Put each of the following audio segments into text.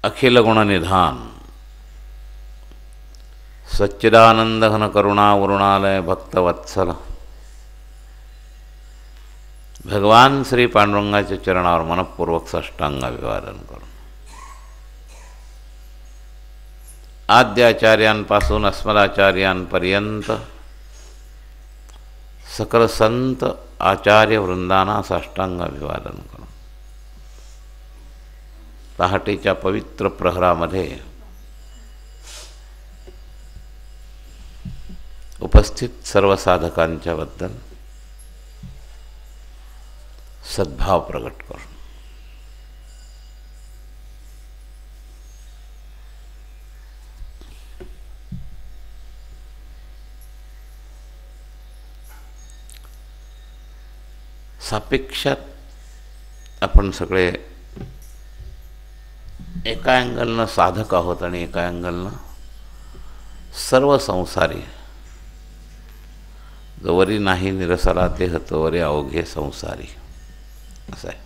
अखिल गुण निधान सच्चिदानंद घन करुणा वरुणालय भक्तवत्सल भगवान श्री पांडुरंगाच्या चरणावर मनपूर्वक साष्टांग अभिवादन करून आद्याचार्यांपासून अस्मदाचार्यांपर्यंत सकल संत आचार्य वृंदांना साष्टांग अभिवादन करून पहाटेच्या पवित्र प्रहरामध्ये उपस्थित सर्व साधकांच्या बद्दल सद्भाव प्रकट करून सापेक्षात आपण सगळे एका अँगलनं साधक आहोत आणि एका अँगलनं सर्व संसारी. जवरी नाही निरसला देह तोवरी अवघे संसारी असं आहे.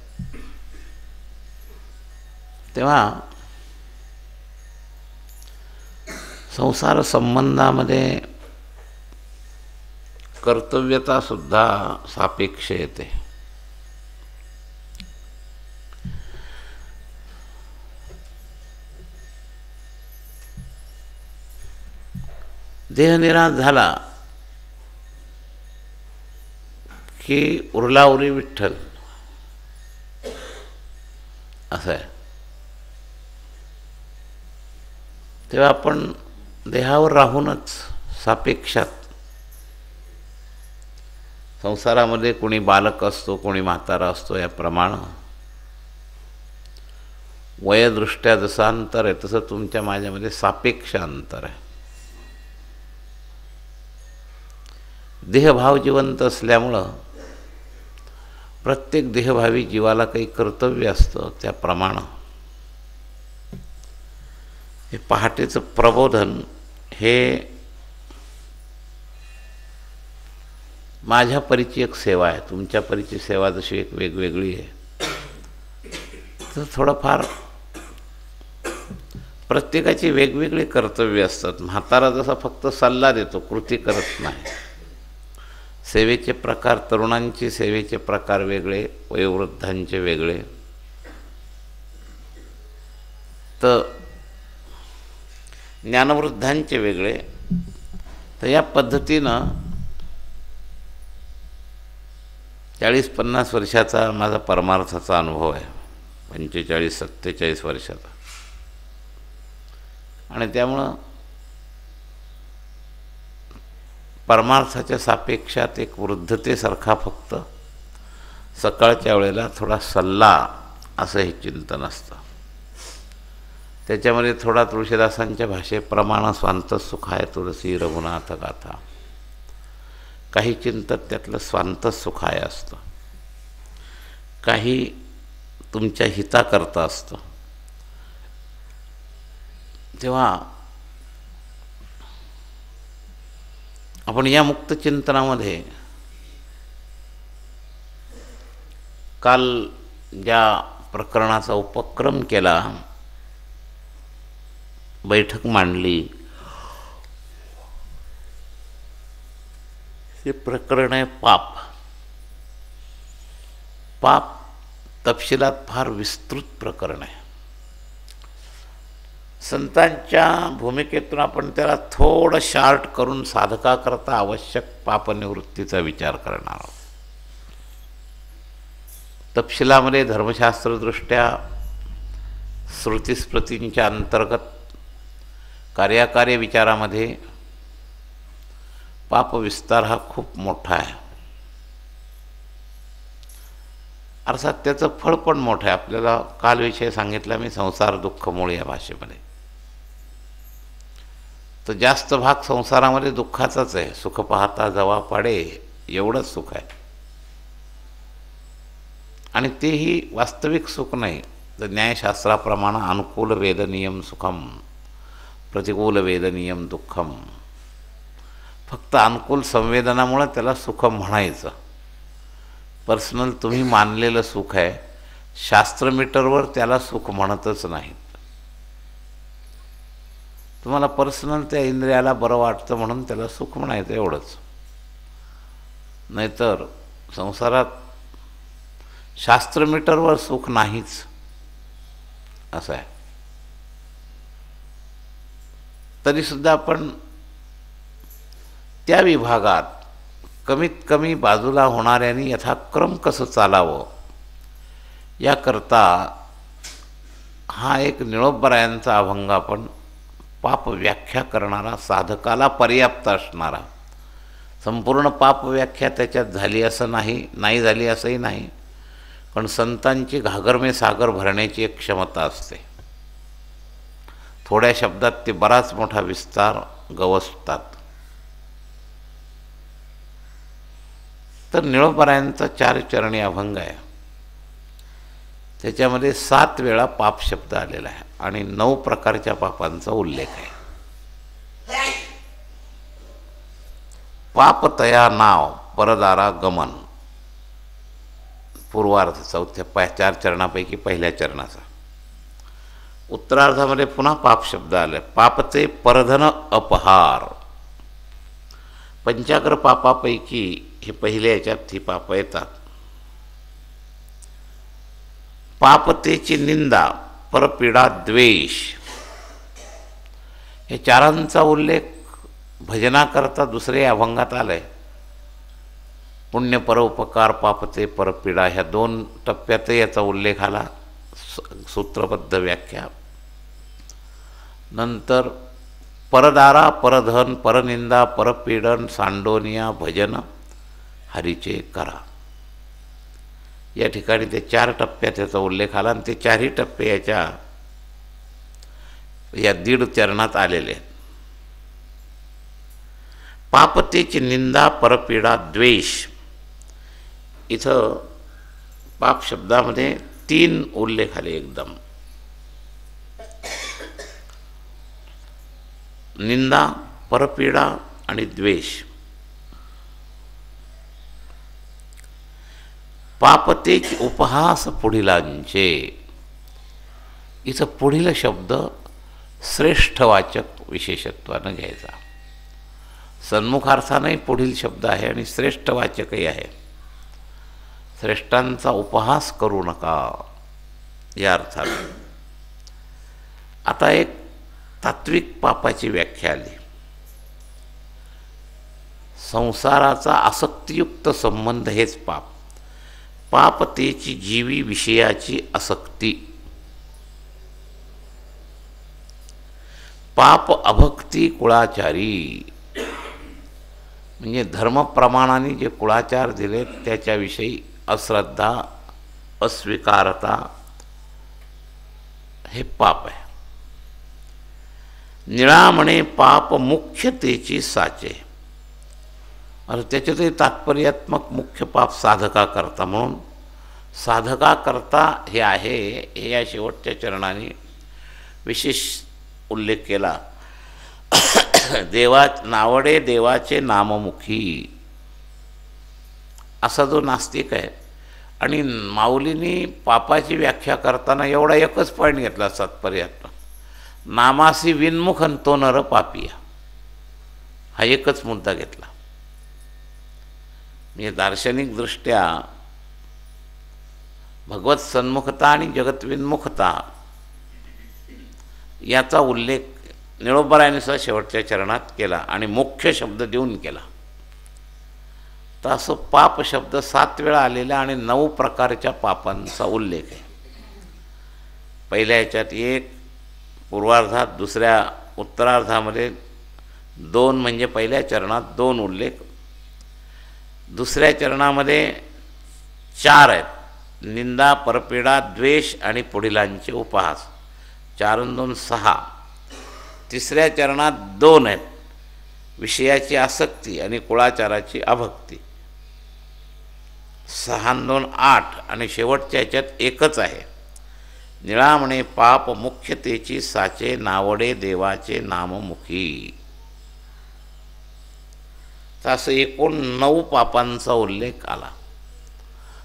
तेव्हा संसार संबंधामध्ये कर्तव्यता सुद्धा सापेक्ष येते. देहनिराश झाला की उरलाउरी विठ्ठल असं आहे. तेव्हा आपण देहावर राहूनच सापेक्षात संसारामध्ये कोणी बालक असतो, कोणी म्हातारा असतो. याप्रमाणे वयदृष्ट्या जसं अंतर आहे तसं तुमच्या माझ्यामध्ये सापेक्ष अंतर आहे. देहभाव जिवंत असल्यामुळं प्रत्येक देहभावी जीवाला काही कर्तव्य असतं. त्याप्रमाणे हे पहाटेचं प्रबोधन हे माझ्या परीची एक सेवा आहे. तुमच्या परीची सेवा जशी एक वेगवेगळी आहे तर थोडंफार प्रत्येकाची वेगवेगळी कर्तव्य असतात. म्हातारा जसा फक्त सल्ला देतो, कृती करत नाही. सेवेचे प्रकार, तरुणांचे सेवेचे प्रकार वेगळे, वयोवृद्धांचे वेगळे. तर ज्ञानवृद्धांचे वेगळे. तर या पद्धतीनं 40-50 वर्षाचा माझा परमार्थाचा अनुभव आहे, 45-47 वर्षाचा. आणि त्यामुळं परमार्थाच्या सापेक्षात एक वृद्धतेसारखा फक्त सकाळच्या वेळेला थोडा सल्ला असं हे चिंतन असतं. त्याच्यामध्ये थोडा तुळशीदासांच्या भाषेप्रमाणे स्वांत सुखाय तुळसी रघुनाथ गाथा. काही चिंतन त्यातलं स्वांत सुखाय असतं, काही तुमच्या हिताकरता असतं. तेव्हा आपण या मुक्त चिंतनामध्ये काल ज्या प्रकरणाचा उपक्रम केला, बैठक मांडली, हे प्रकरण आहे पाप. पाप तपशिलात फार विस्तृत प्रकरण आहे. संतांच्या भूमिकेतून आपण त्याला थोडं शार्ट करून साधकाकरता आवश्यक पापनिवृत्तीचा विचार करणार आहोत. तपशिलामध्ये धर्मशास्त्रदृष्ट्या श्रुतिस्मृतींच्या अंतर्गत कार्याकार्य विचारामध्ये पापविस्तार हा खूप मोठा आहे. अर्थात त्याचं फळ पण मोठं आहे. आपल्याला काल विषय सांगितला मी, संसार दुःख मूळ या भाषेमध्ये. तर जास्त भाग संसारामध्ये दुःखाचाच आहे. सुख पाहता जवा पाडे एवढंच सुख आहे. आणि तेही वास्तविक सुख नाही. तर न्यायशास्त्राप्रमाणे अनुकूल वेदनीयम सुखम, प्रतिकूल वेदनीयम दुःखम. फक्त अनुकूल संवेदनामुळे त्याला सुख म्हणायचं. पर्सनल तुम्ही मानलेलं सुख आहे, शास्त्रमीटरवर त्याला सुख म्हणतच नाहीत. तुम्हाला पर्सनल त्या इंद्रियाला बरं वाटतं म्हणून त्याला सुख म्हणायचं एवढंच. नाहीतर संसारात शास्त्रमीटरवर सुख नाहीच असं आहे. तरीसुद्धा आपण त्या विभागात कमीत कमी बाजूला होणाऱ्यांनी यथाक्रम कसं चालावं याकरता हा एक निळोबरायांचा अभंग आपण पाप व्याख्या करणारा, साधकाला पर्याप्त असणारा. संपूर्ण पाप व्याख्या त्याच्यात झाली असं नाही झाली असंही नाही, पण संतांची घागरमे सागर भरण्याची एक क्षमता असते. थोड्या शब्दात ते बराच मोठा विस्तार गवसतात. तर निळोबरायांचा 4 चरणी अभंग आहे. त्याच्यामध्ये 7 वेळा पाप शब्द आलेला आहे आणि 9 प्रकारच्या पापांचा उल्लेख आहे. पाप तया नाव परदारा गमन, पूर्वार्ध 4 चरणापैकी पहिल्या चरणाचा. उत्तरार्धामध्ये पुन्हा पाप शब्द आले. पापचे परधन अपहार, पंचाग्र पापापैकी हे पहिल्या याच्यात ही पाप येतात. पापतेची निंदा, परपीडा, द्वेष, हे 4 उल्लेख भजनाकरता दुसरे अभंगात आले. पुण्य परोपकार, पापते, परपीडा ह्या 2 टप्प्यातही याचा उल्लेख आला, सूत्रबद्ध व्याख्या. नंतर परदारा, परधन, परनिंदा, परपीडन, सांडोनिया, भजन हरीचे करा, या ठिकाणी ते 4 टप्प्यात याचा उल्लेख आला आणि ते 4ही टप्पे या 1.5 चरणात आलेले आहेत. पापतेची निंदा, परपीडा, द्वेष, इथं पाप शब्दामध्ये 3 उल्लेख आले एकदम. निंदा, परपीडा आणि द्वेष. पापतेची उपहास पुढीलांचे, इथं पुढील शब्द श्रेष्ठवाचक विशेषत्वानं घ्यायचा. सन्मुखार्थानंही पुढील शब्द आहे आणि श्रेष्ठवाचकही आहे. श्रेष्ठांचा उपहास करू नका या अर्थाने. आता एक तात्विक पापाची व्याख्या आली. संसाराचा आसक्तियुक्त संबंध हेच पाप. पापतेची जीवी विषयाची आसक्ती. पाप अभक्ती कुळाचारी, म्हणजे धर्मप्रमाणाने जे कुळाचार दिले त्याच्याविषयी अश्रद्धा, अस्वीकारता हे पाप आहे. निळामणे पाप मुख्यतेची साचे, आणि त्याच्यातही तात्पर्यात्मक मुख्य पाप साधका करता, म्हणून साधका करता हे आहे. हे या शेवटच्या चरणाने विशेष उल्लेख केला. नावडे देवाचे नाममुखी, असा जो नास्तिक आहे. आणि माऊलींनी पापाची व्याख्या करताना एवढा एकच पॉईंट घेतला तात्पर्यात, नामासी विन्मुख तो नर पापिया, हा एकच मुद्दा घेतला. म्हणजे दार्शनिकदृष्ट्या भगवत सन्मुखता आणि जगतविन्मुखता याचा उल्लेख निळोबरायांनी सुद्धा शेवटच्या चरणात केला आणि मुख्य शब्द देऊन केला. तर असं पाप शब्द 7 वेळा आलेला आणि 9 प्रकारच्या पापांचा उल्लेख आहे. पहिल्या याच्यात 1 पूर्वार्धात, दुसऱ्या उत्तरार्धामध्ये 2 म्हणजे पहिल्या चरणात 2 उल्लेख, दुसऱ्या चरणामध्ये 4 आहेत. निंदा, परपीडा, द्वेष आणि पुढीलांचे उपहास, 4 आणि 2 6. तिसऱ्या चरणात 2 आहेत, विषयाची आसक्ती आणि कुळाचाराची अभक्ती, 6 आणि 2 8. आणि शेवटच्या याच्यात एकच आहे, निळामणे पाप मुख्यतेची साचे, नावडे देवाचे नाममुखी. तर असं एकूण 9 पापांचा उल्लेख आला.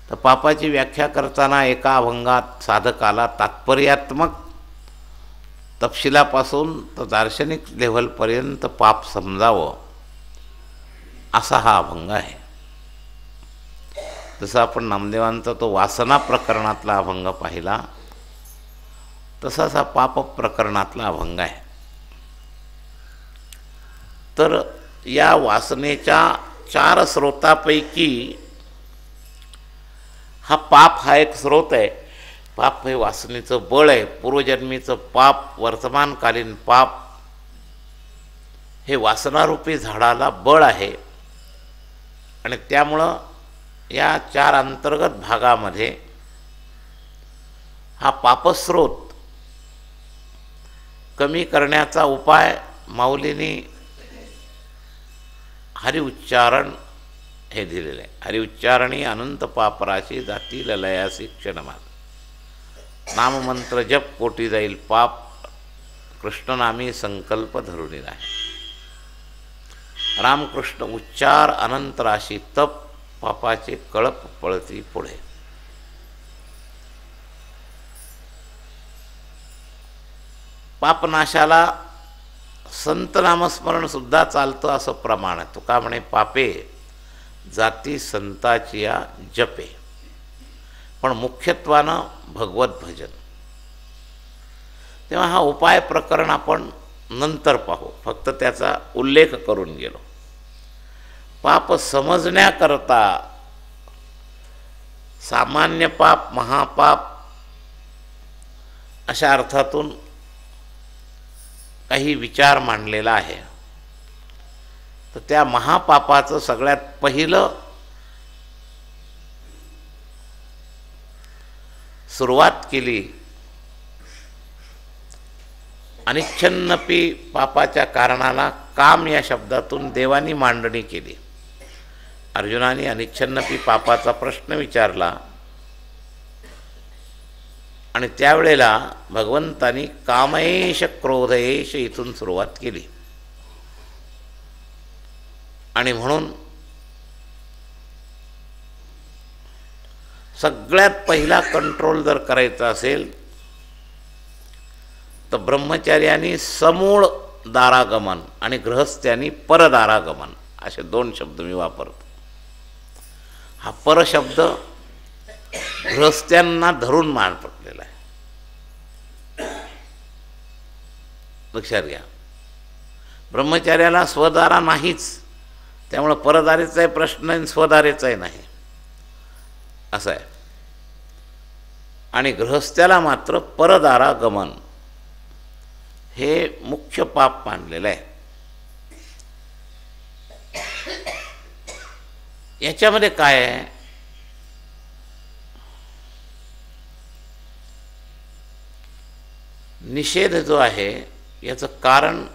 तर पापाची व्याख्या करताना एका अभंगात साधकाला तात्पर्यात्मक तपशिलापासून तर दार्शनिक लेव्हलपर्यंत पाप समजावं असा हा अभंग आहे. जसं आपण नामदेवांचा तो वासना प्रकरणातला अभंग पाहिला तसाच हा पाप प्रकरणातला अभंग आहे. तर या वासनेच्या 4 स्रोतापैकी हा पाप हा एक स्रोत आहे. पाप हे वासनेचं बळ आहे. पूर्वजन्मीचं पाप, वर्तमानकालीन पाप हे वासनारूपी झाडाला बळ आहे. आणि त्यामुळं या 4 अंतर्गत भागामध्ये हा पापस्रोत कमी करण्याचा उपाय माऊलींनी हरिउच्चारण हे दिलेलं आहे. हरिउच्चारणी अनंत पापराशी जाती ललयासी क्षणमाल. नाममंत्र जप कोटी जाईल पाप, कृष्णनामी संकल्प धरुणी राहे. रामकृष्ण उच्चार अनंत राशी तप, पापाचे कळप पळती पुढे. पापनाशाला संत नामस्मरण सुद्धा चालतं असं प्रमाण आहे. तुका म्हणे पापे जाती संताची या जपे. पण मुख्यत्वानं भगवत भजन. तेव्हा हा उपाय प्रकरण आपण नंतर पाहू, फक्त त्याचा उल्लेख करून गेलो. पाप समजण्याकरता सामान्य पाप, महापाप अशा अर्थातून काही विचार मांडलेला आहे. तर त्या महापापाचं सगळ्यात पहिलं सुरुवात केली अनिच्छन्नपी पापाच्या कारणाला काम या शब्दातून देवानी मांडणी केली. अर्जुनाने अनिच्छन्नपी पापाचा प्रश्न विचारला आणि त्यावेळेला भगवंतानी कामयेश क्रोधयेश इथून सुरुवात केली. आणि म्हणून सगळ्यात पहिला कंट्रोल जर करायचा असेल तर ब्रह्मचार्यांनी समूळ दारागमन आणि गृहस्थ्यांनी परदारागमन असे 2 शब्द मी वापरतो. हा पर शब्द गृहस्थ्यांना धरून मान पडलेला आहे. लक्षात घ्या. ब्रह्मचार्याला स्वदारा नाहीच, त्यामुळे परदारीचाही प्रश्न आणि स्वदारेचाही नाही असं आहे. आणि गृहस्थ्याला मात्र परदारागमन हे मुख्य पाप मानलेलं आहे. याच्यामध्ये काय आहे, निषेध जो आहे याचं कारण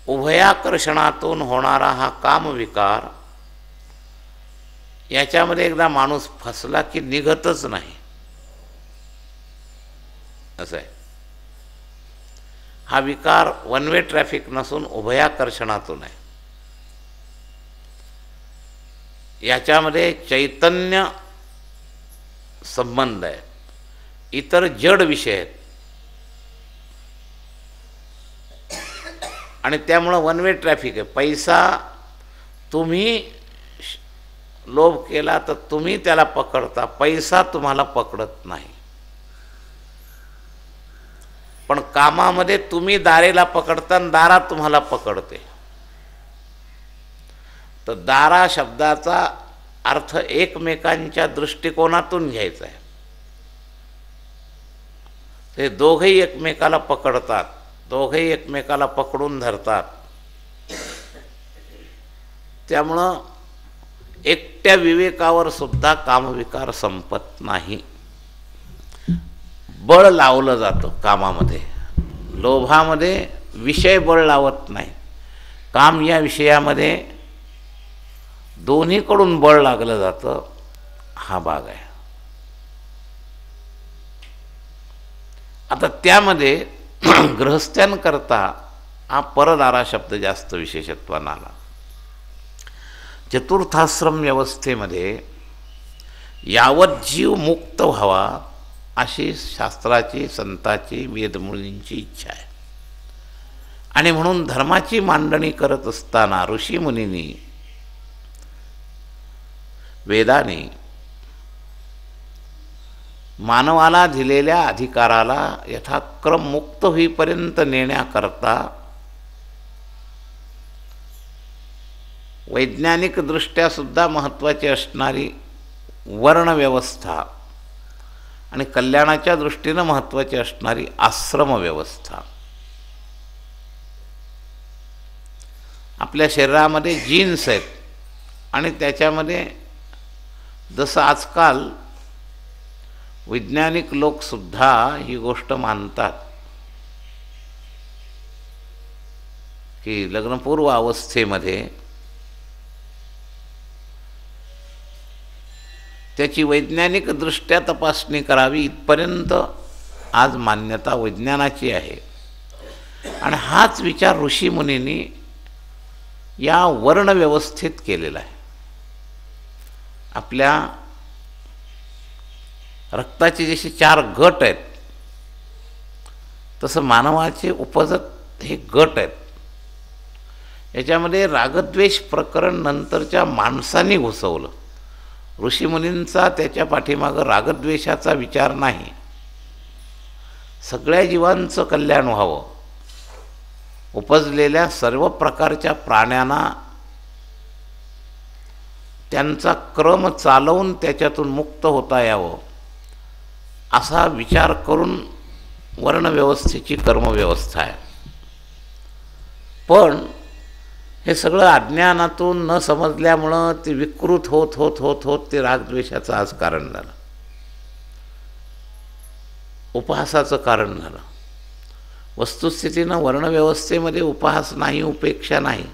उभयाकर्षणातून होणारा हा कामविकार. याच्यामध्ये एकदा माणूस फसला की निघतच नाही असं आहे. हा विकार वन वे ट्रॅफिक नसून उभयाकर्षणातून आहे. याच्यामध्ये चैतन्य संबंध आहे, इतर जड विषय आहेत. आणि त्यामुळं वन वे ट्रॅफिक आहे. पैसा तुम्ही लोभ केला तर तुम्ही त्याला पकडता, पैसा तुम्हाला पकडत नाही. पण कामामध्ये तुम्ही दारेला पकडता आणि दारा तुम्हाला पकडते. तर दारा शब्दाचा अर्थ एकमेकांच्या दृष्टिकोनातून घ्यायचा आहे. ते दोघेही एकमेकाला पकडतात, दोघेही एकमेकाला पकडून धरतात. त्यामुळं एकट्या विवेकावर सुद्धा कामविकार संपत नाही. बळ लावलं जातं कामामध्ये. लोभामध्ये विषय बळ लावत नाही. काम या विषयामध्ये दोन्हीकडून बळ लागलं जातं. हा भाग आहे. आता त्यामध्ये गृहस्थ्यांकरता हा परदारा शब्द जास्त विशेषत्वानं आला. चतुर्थाश्रम व्यवस्थेमध्ये यावत जीव मुक्त व्हावा अशी शास्त्राची, संताची, वेदमुनींची इच्छा आहे. आणि म्हणून धर्माची मांडणी करत असताना ऋषीमुनींनी, वेदाने मानवाला दिलेल्या अधिकाराला यथाक्रम मुक्त होईपर्यंत नेण्याकरता वैज्ञानिकदृष्ट्या सुद्धा महत्त्वाची असणारी वर्णव्यवस्था आणि कल्याणाच्या दृष्टीनं महत्त्वाची असणारी आश्रमव्यवस्था, आपल्या शरीरामध्ये जीन्स आहेत आणि त्याच्यामध्ये जसं आजकाल वैज्ञानिक लोकसुद्धा ही गोष्ट मानतात की लग्नपूर्व अवस्थेमध्ये त्याची वैज्ञानिकदृष्ट्या तपासणी करावी, इथपर्यंत आज मान्यता विज्ञानाची आहे. आणि हाच विचार ऋषीमुनींनी या वर्णव्यवस्थेत केलेला आहे. आपल्या रक्ताचे जसे 4 गट आहेत तसं मानवाचे उपजत हे गट आहेत. याच्यामध्ये रागद्वेष प्रकरण नंतरच्या माणसांनी घुसवलं. ऋषीमुनींचा त्याच्या पाठीमागं रागद्वेषाचा विचार नाही. सगळ्या जीवांचं कल्याण व्हावं, उपजलेल्या सर्व प्रकारच्या प्राण्यांना त्यांचा क्रम चालवून त्याच्यातून मुक्त होता यावं, असा विचार करून वर्णव्यवस्थेची कर्मव्यवस्था आहे. पण हे सगळं अज्ञानातून न समजल्यामुळं ते विकृत होत होत होत होत ते रागद्वेषाचं आज कारण झालं, उपहासाचं कारण झालं. वस्तुस्थितीनं वर्णव्यवस्थेमध्ये उपहास नाही, उपेक्षा नाही.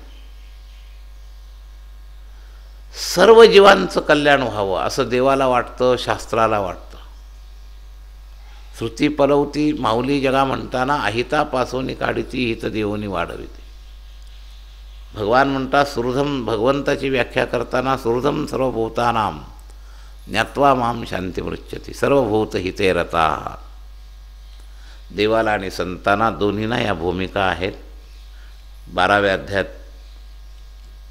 सर्व जीवांचं कल्याण व्हावं असं देवाला वाटतं, शास्त्राला वाटतं. श्रुती पलवती माऊली जगा म्हणताना अहितापासून काढीती हित देवोनी वाढविते. भगवान म्हणतात सुहृदम, भगवंताची व्याख्या करताना सुहृदम सर्वभूतानां ज्ञात्वा माम शांतिमृच्छति सर्वभूत हिते रता. देवाला आणि संतांना दोन्हींना या भूमिका आहेत. 12व्या अध्यायात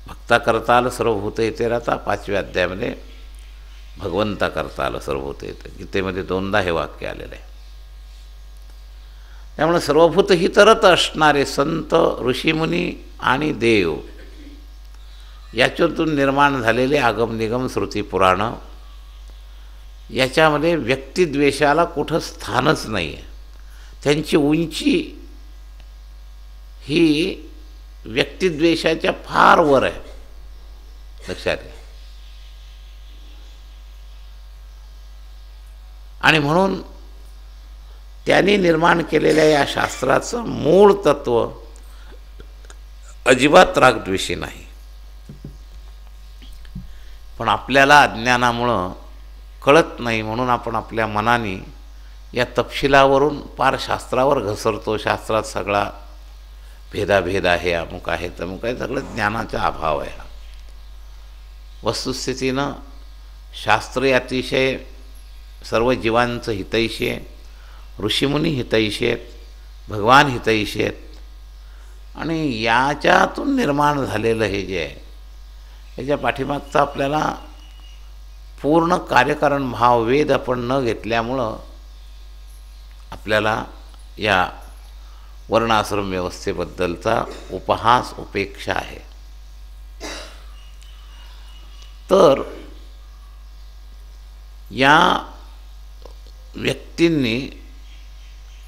भक्ता करता आलं सर्वभूत हिते रता, 5व्या अध्यायामध्ये भगवंता करता आलं सर्वभूत हिते. गीतेमध्ये 2दा हे वाक्य आलेलं आहे. त्यामुळे सर्वभूत हितरत असणारे संत, ऋषीमुनी आणि देव याच्यातून निर्माण झालेले आगमनिगम, श्रुती, पुराणं, याच्यामध्ये व्यक्तिद्वेषाला कुठं स्थानच नाही आहे. त्यांची उंची ही व्यक्तिद्वेषाच्या फार वर आहे, लक्षात घ्या. आणि म्हणून त्यांनी निर्माण केलेल्या या शास्त्राचं मूळ तत्व अजिबात रागद्वेषी नाही. पण आपल्याला अज्ञानामुळं कळत नाही, म्हणून आपण आपल्या मनाने या तपशिलावरून पार शास्त्रावर घसरतो. शास्त्रात सगळा भेदाभेद आहे, अमुक आहे, तमुक आहे, सगळं ज्ञानाचा अभाव आहे. वस्तुस्थितीनं शास्त्र अतिशय सर्व जीवांचं हितैषी आहे, ऋषीमुनी हितैषी आहेत, भगवान हितैषी आहेत. आणि याच्यातून निर्माण झालेलं हे जे आहे याच्या पाठीमागचं आपल्याला पूर्ण कार्यकारण भाव वेद आपण न घेतल्यामुळं आपल्याला या वर्णाश्रम व्यवस्थेबद्दलचा उपहास, उपेक्षा आहे. तर या व्यक्तींनी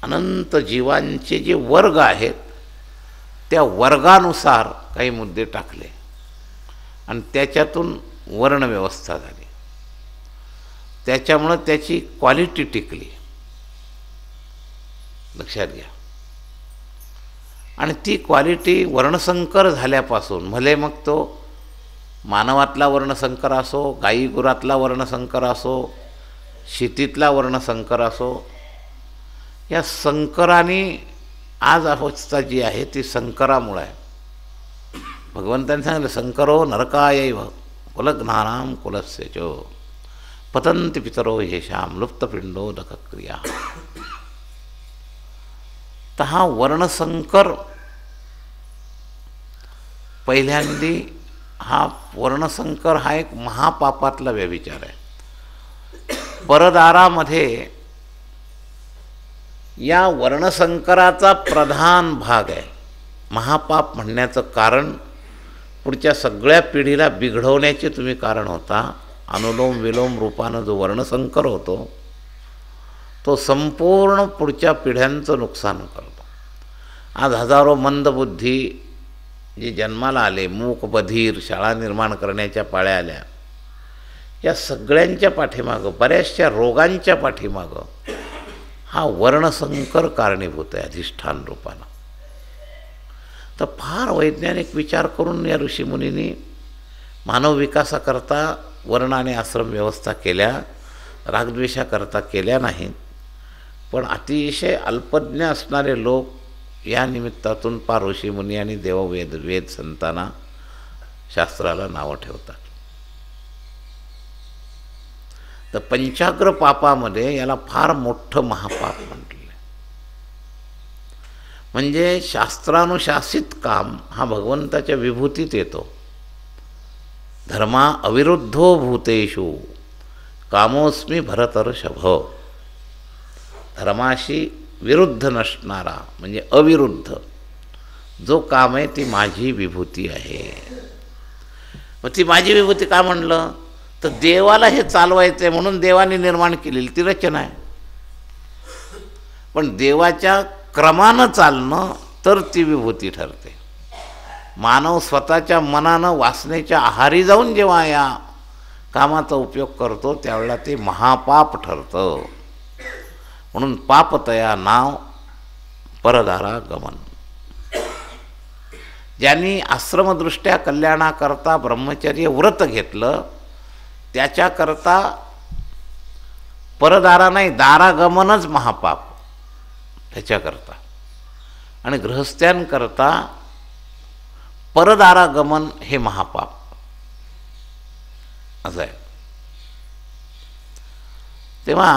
अनंत जीवांचे जे वर्ग आहेत त्या वर्गानुसार काही मुद्दे टाकले आणि त्याच्यातून वर्णव्यवस्था झाली. त्याच्यामुळं त्याची क्वालिटी टिकली, लक्षात घ्या. आणि ती क्वालिटी वर्णसंकर झाल्यापासून, भले मग तो मानवातला वर्णसंकर असो, गाई गुरातला वर्णसंकर असो, शेतीतला वर्णसंकर असो, या संकराने आज अवस्था जी आहे ती संकरामुळे आहे. भगवंतांनी सांगितलं संकरो नरकायैव कुलघ्नानां कुलस्य च. पतंति पितरो येषां लुप्तपिंडोदकक्रिया. तर हा वर्णसंकर पहिल्यांदी हा वर्णसंकर हा एक महापापातला व्यभिचार आहे. परदारामध्ये या वर्णसंकराचा प्रधान भाग आहे. महापाप म्हणण्याचं कारण पुढच्या सगळ्या पिढीला बिघडवण्याचे तुम्ही कारण होता. अनुलोम विलोम रूपानं जो वर्णसंकर होतो तो संपूर्ण पुढच्या पिढ्यांचं नुकसान करतो. आज हजारो मंदबुद्धी जे जन्माला आले, मूक बधीर, शाळा निर्माण करण्याच्या पाळ्या आल्या, या सगळ्यांच्या पाठीमागं, बऱ्याचशा रोगांच्या पाठीमागं हा वर्णसंकर कारणीभूत आहे अधिष्ठान रूपानं. तर फार वैज्ञानिक विचार करून या ऋषीमुनींनी मानव विकासाकरता वर्ण आणि आश्रम व्यवस्था केल्या, रागद्वेषाकरता केल्या नाहीत. पण अतिशय अल्पज्ञ असणारे लोक या निमित्तातून पार ऋषीमुनी आणि वेद संतांना शास्त्राला नावं ठेवतात. तर पंचाग्र पापामध्ये याला फार मोठं महापाप म्हटलं. म्हणजे शास्त्रानुशासित काम हा भगवंताच्या विभूतीत येतो. धर्मा अविरुद्धो भूतेषु कामोस्मी भरतर्षभ. धर्माशी विरुद्ध नसणारा म्हणजे अविरुद्ध जो काम आहे ती माझी विभूती आहे. मग ती माझी विभूती का म्हणलं तर देवाला हे चालवायचं आहे म्हणून देवाने निर्माण केलेली ती रचना आहे. पण देवाच्या क्रमानं चालणं तर ती विभूती ठरते. मानव स्वतःच्या मनानं वासनेच्या आहारी जाऊन जेव्हा या कामाचा उपयोग करतो त्यावेळेला ते महापाप ठरतं. म्हणून पापतया नाव परदारा गमन. ज्यांनी आश्रमदृष्ट्या कल्याणाकरता ब्रह्मचर्य व्रत घेतलं त्याच्याकरता परदारा नाही दारागमनच महापाप त्याच्याकरता. आणि गृहस्थ्यांकरता परदारागमन हे महापाप असं आहे. तेव्हा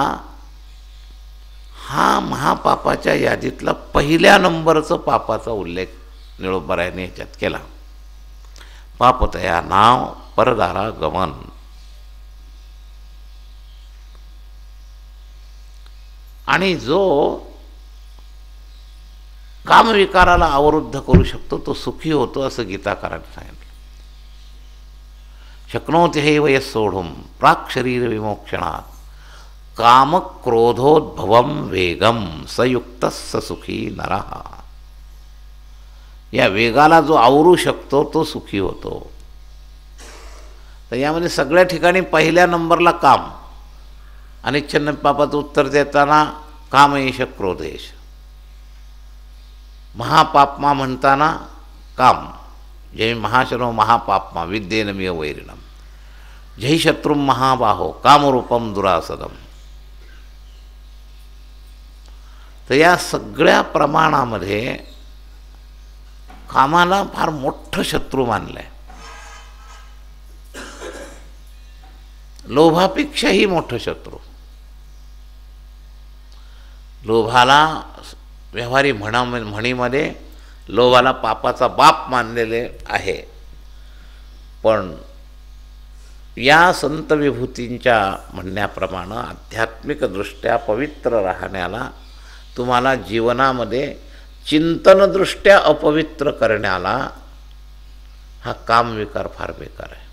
हा महापापाच्या यादीतला पहिल्या नंबरचं पापाचा उल्लेख निळोबारायाने याच्यात केला. पापतया नाव परदारागमन. आणि जो कामविकाराला अवरुद्ध करू शकतो तो सुखी होतो असं गीताकाराने सांगितलं. शक्नोति हैव यः सोढुं प्राक् शरीर विमोक्षणात् कामक्रोधोद्भवं वेगम सयुक्तः स सुखी नरः. या वेगाला जो आवरू शकतो तो सुखी होतो. तर यामध्ये सगळ्या ठिकाणी पहिल्या नंबरला काम. अनिच्छन्न पापाचं उत्तर देताना कामएष क्रोधेश. महापापमा म्हणताना काम. जय महाशनो महापापमा विद्येन मिय वैरिणम. जय शत्रुम महाबाहो कामरूपम दुरासदम. तर या सगळ्या प्रमाणामध्ये कामाला फार मोठं शत्रू मानलं आहे. लोभापेक्षाही मोठं शत्रू. लोभाला व्यवहारी म्हणीमध्ये लोभाला पापाचा बाप मानलेले आहे. पण या संत विभूतींच्या म्हणण्याप्रमाणे आध्यात्मिकदृष्ट्या पवित्र राहण्याला तुम्हाला जीवनामध्ये चिंतनदृष्ट्या अपवित्र करण्याला हा कामविकार फार बेकार आहे.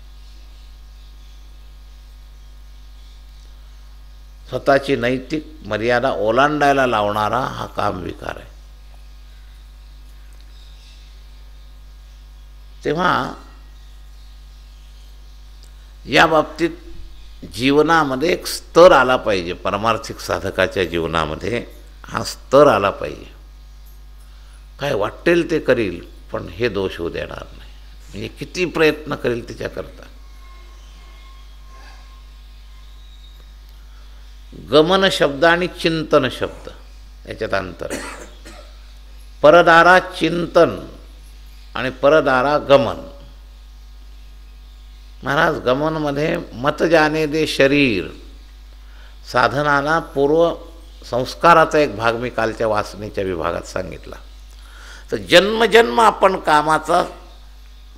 स्वतःची नैतिक मर्यादा ओलांडायला लावणारा हा कामविकार आहे. तेव्हा या बाबतीत जीवनामध्ये एक स्तर आला पाहिजे. परमार्थिक साधकाच्या जीवनामध्ये हा स्तर आला पाहिजे. काय वाटेल ते करील पण हे दोष होऊ देणार नाही. म्हणजे किती प्रयत्न करेल त्याच्याकरता. गमन शब्द आणि चिंतन शब्द याच्यात अंतर आहे. परदारा चिंतन आणि परदारा गमन. महाराज गमनमध्ये मत जाने दे शरीर साधनाला पूर्व संस्काराचा एक भाग मी कालच्या वासनेच्या विभागात सांगितला. तर जन्मजन्म आपण कामाचा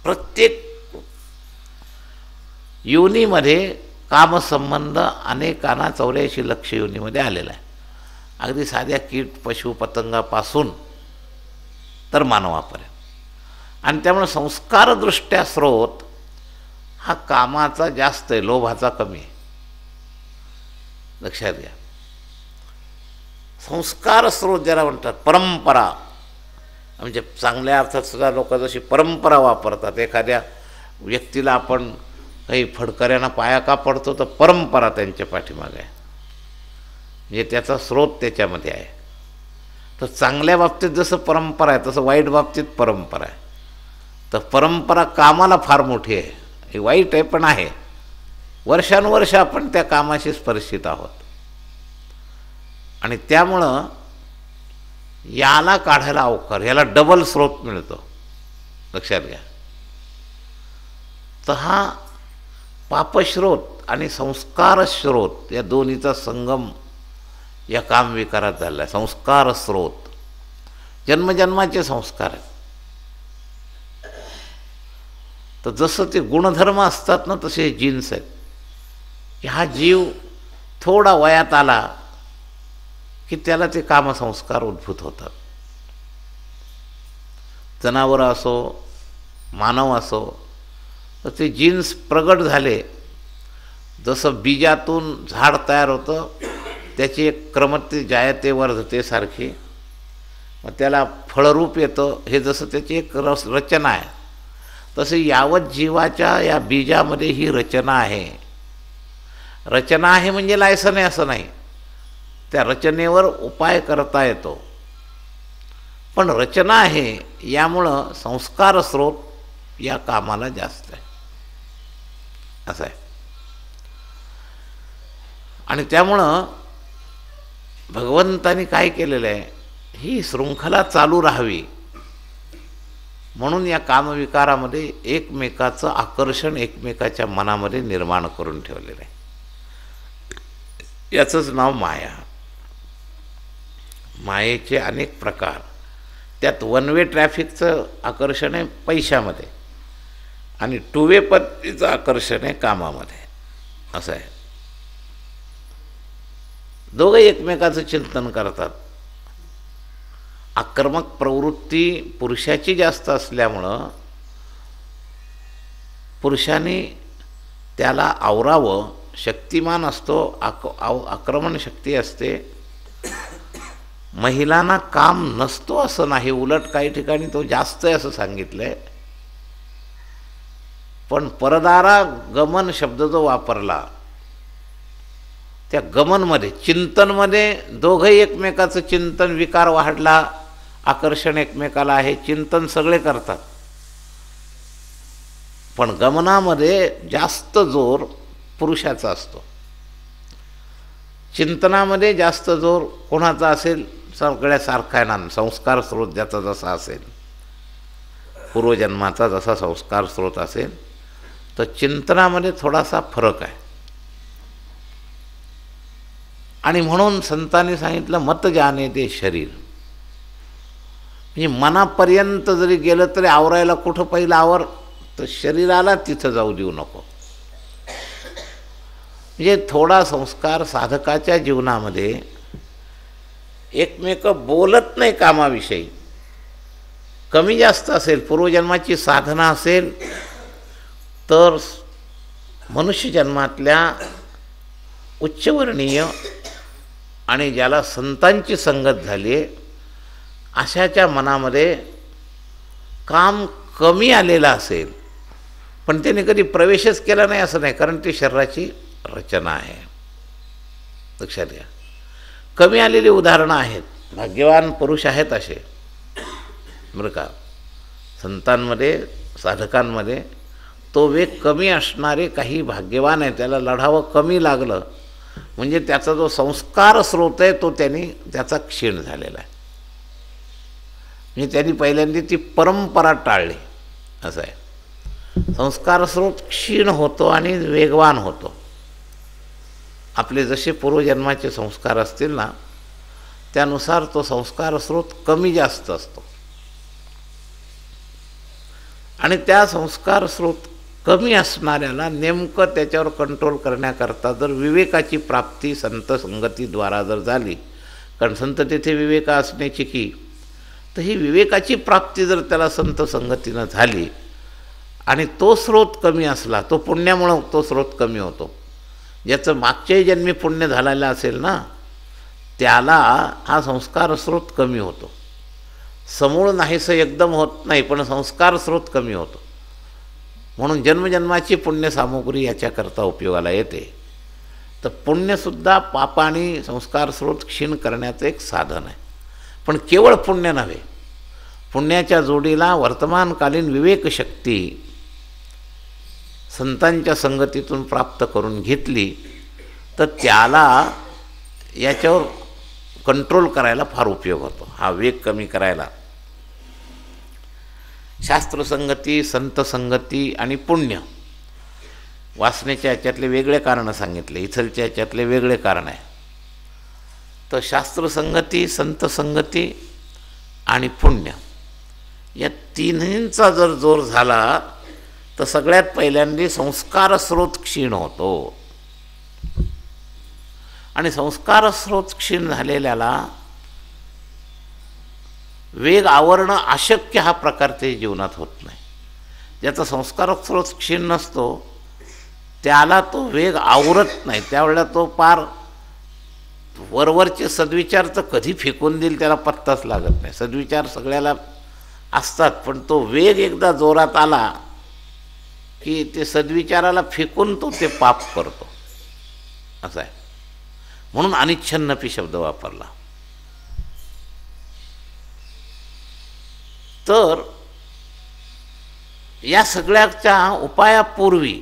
प्रत्येक योनीमध्ये कामसंबंध अनेकांना 84 लक्ष योनीमध्ये आलेला आहे, अगदी साध्या कीट पशु पतंगापासून तर मानवापर्यंत. आणि त्यामुळे संस्कारदृष्ट्या स्रोत हा कामाचा जास्त आहे, लोभाचा कमी आहे. लक्षात घ्या. संस्कार स्रोत ज्याला म्हणतात, परंपरा म्हणजे चांगल्या अर्थात सुद्धा लोक जशी परंपरा वापरतात. एखाद्या व्यक्तीला आपण काही फडकऱ्यांना पाया का पडतो, तर परंपरा त्यांच्या पाठीमागे आहे, म्हणजे त्याचा स्रोत त्याच्यामध्ये आहे. तर चांगल्या बाबतीत जसं परंपरा आहे तसं वाईट बाबतीत परंपरा आहे. तर परंपरा कामाला फार मोठी आहे, हे वाईट आहे पण आहे. वर्षानुवर्ष आपण त्या कामाशी स्पर्शित आहोत आणि त्यामुळं याला काढायला अवकार, याला डबल स्रोत मिळतो. लक्षात घ्या. तर हा पापस्रोत आणि संस्कार स्रोत या दोन्हीचा संगम या कामविकारात झाला आहे. संस्कार स्रोत जन्मजन्माचे संस्कार आहेत. तर जसं ते गुणधर्म असतात ना, तसे जीन्स आहेत. हा जीव थोडा वयात आला की त्याला ते कामसंस्कार उद्भूत होतात. जनावरं असो मानव असो, तर ते जीन्स प्रगट झाले. जसं बीजातून झाड तयार होतं, त्याची एक क्रमते जायते वर्धते सारखी, मग त्याला फळरूप येतं. हे जसं त्याची एक रचना आहे, तसं यावत जीवाच्या या बीजामध्ये ही रचना आहे. रचना आहे म्हणजे लायसन आहे असं नाही, त्या रचनेवर उपाय करता येतो. पण रचना आहे यामुळं संस्कार स्रोत या कामाला जास्त आहे, असं आहे. आणि त्यामुळं भगवंतानी काय केलेलं आहे, ही शृंखला चालू राहावी म्हणून या कामविकारामध्ये एकमेकाचं आकर्षण एकमेकाच्या मनामध्ये निर्माण करून ठेवलेलं आहे. याचंच नाव माया. मायेचे अनेक प्रकार. त्यात वन वे ट्रॅफिकचं आकर्षण आहे पैशामध्ये आणि टू वे पद्धतीचं आकर्षण आहे कामामध्ये, असं आहे. दोघं एकमेकाचं चिंतन करतात. आक्रमक प्रवृत्ती पुरुषाची जास्त असल्यामुळं पुरुषाने त्याला आवरावं. शक्तिमान असतो, आक्रमण शक्ती असते. महिलांना काम नसतो असं नाही, उलट काही ठिकाणी तो जास्त आहे असं सांगितलं आहे. पण परदारा गमन शब्द जो वापरला, त्या गमनमध्ये चिंतनमध्ये दोघंही एकमेकाचं चिंतन, विकार वाढला, आकर्षण एकमेकाला आहे, चिंतन सगळे करतात. पण गमनामध्ये जास्त जोर पुरुषाचा असतो. चिंतनामध्ये जास्त जोर कोणाचा असेल, सगळ्यासारखा आहे ना. संस्कार स्रोत ज्याचा जसा असेल, पूर्वजन्माचा जसा संस्कार स्रोत असेल, तर चिंतनामध्ये थोडासा फरक आहे. आणि म्हणून संतांनी सांगितलं मत जाने ते शरीर. म्हणजे मनापर्यंत जरी गेलं तरी आवरायला कुठं पहिलं आवर, तर शरीराला तिथं जाऊ देऊ नको. म्हणजे थोडा संस्कार साधकाच्या जीवनामध्ये एकमेक बोलत नाही कामाविषयी, कमी जास्त असेल, पूर्वजन्माची साधना असेल, तर मनुष्यजन्मातल्या उच्चवर्णीय आणि ज्याला संतांची संगत झाली आहे अशाच्या मनामध्ये काम कमी आलेलं असेल, पण त्याने कधी प्रवेशच केला नाही असं नाही, कारण ती शरीराची रचना आहे. लक्षात घ्या. कमी आलेली उदाहरणं आहेत, भाग्यवान पुरुष आहेत असे बरं का. संतांमध्ये साधकांमध्ये तो वेग कमी असणारे काही भाग्यवान आहे. त्याला लढावं कमी लागलं म्हणजे त्याचा जो संस्कार स्रोत आहे तो त्याचा क्षीण झालेला आहे. म्हणजे त्यांनी पहिल्यांदा ती परंपरा टाळली, असं आहे. संस्कार स्रोत क्षीण होतो आणि वेगवान होतो, आपले जसे पूर्वजन्माचे संस्कार असतील ना, त्यानुसार तो संस्कार स्रोत कमी जास्त असतो. आणि त्या संस्कार स्रोत कमी असणाऱ्याला नेमकं त्याच्यावर कंट्रोल करण्याकरता जर विवेकाची प्राप्ती संत संगतीद्वारा जर झाली, कारण संत तेथे विवेक असण्याची की, तर ही विवेकाची प्राप्ती जर त्याला संत संगतीनं झाली आणि तो स्रोत कमी असला, तो पुण्यामुळं तो स्रोत कमी होतो. ज्याचं मागच्याही जन्मी पुण्य झालेलं असेल ना, त्याला हा संस्कार स्रोत कमी होतो. समूळ नाहीसं एकदम होत नाही, पण संस्कार स्रोत कमी होतो. म्हणून जन्मजन्माची पुण्यसामुग्री याच्याकरता उपयोगाला येते. तर पुण्यसुद्धा पाप आणि संस्कार स्रोत क्षीण करण्याचं एक साधन आहे. पण केवळ पुण्य नव्हे, पुण्याच्या जोडीला वर्तमानकालीन विवेकशक्ती संतांच्या संगतीतून प्राप्त करून घेतली तर त्याला याच्यावर कंट्रोल करायला फार उपयोग होतो, हा वेग कमी करायला. शास्त्रसंगती, संत संगती आणि पुण्य वासनेच्या याच्यातले वेगळे कारणं सांगितले, इथलच्या याच्यातले वेगळे कारण आहे. तर शास्त्रसंगती, संत संगती आणि पुण्य या तिन्हींचा जर जोर झाला तर सगळ्यात पहिल्यांदा संस्कार स्रोत क्षीण होतो. आणि संस्कार स्रोत क्षीण झालेल्याला वेग आवरणं अशक्य हा प्रकार ते जीवनात होत नाही. ज्याचा संस्कार स्रोत क्षीण नसतो त्याला तो वेग आवरत नाही. त्यावेळेला तो पार वरवरचे सद्विचार तर कधी फेकून देईल त्याला पत्ताच लागत नाही. सद्विचार सगळ्याला असतात, पण तो वेग एकदा जोरात आला की ते सद्विचाराला फेकून तो ते पाप करतो, असं आहे. म्हणून अनिच्छन्नपी शब्द वापरला. तर या सगळ्याच्या उपायापूर्वी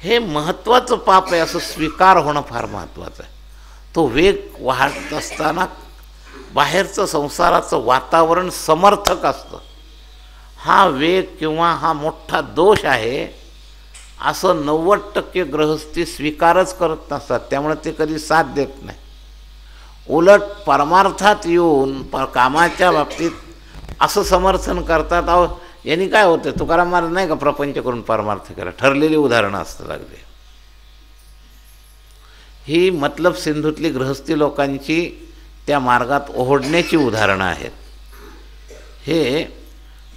हे महत्त्वाचं पाप आहे असं स्वीकार होणं फार महत्त्वाचं आहे. तो वेग वाढत असताना बाहेरचं संसाराचं वातावरण समर्थक असतं. हा वेग किंवा हा मोठा दोष आहे असं 90% गृहस्थी स्वीकारच करत नसतात. त्यामुळे ते कधी साथ देत नाही. उलट परमार्थात येऊन कामाच्या बाबतीत असं समर्थन करतात. अहो यांनी काय होतं, तुकाराम महाराज नाही का प्रपंच करून परमार्थ केला, ठरलेली उदाहरणं असतात अगदी. ही मतलब सिंधूतली गृहस्थी लोकांची त्या मार्गात ओढण्याची उदाहरणं आहेत. हे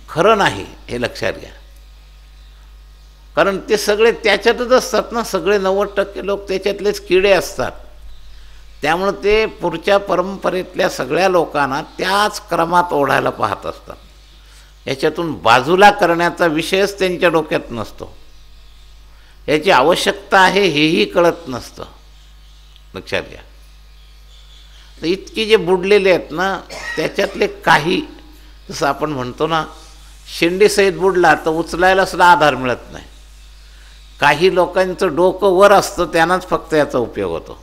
खरं नाही हे लक्षात घ्या, कारण ते सगळे त्याच्यातच असतात ना. सगळे 90% लोक त्याच्यातलेच किडे असतात. त्यामुळं ते पुढच्या परंपरेतल्या सगळ्या लोकांना त्याच क्रमात ओढायला पाहत असतात. याच्यातून बाजूला करण्याचा विषयच त्यांच्या डोक्यात नसतो. याची आवश्यकता आहे हेही कळत नसतं, लक्षात घ्या. तर इतकी जे बुडलेले आहेत ना, त्याच्यातले काही, जसं आपण म्हणतो ना शेंडीसहित बुडला तर उचलायला सुद्धा आधार मिळत नाही. काही लोकांचं डोकं वर असतं, त्यांनाच फक्त याचा उपयोग होतो.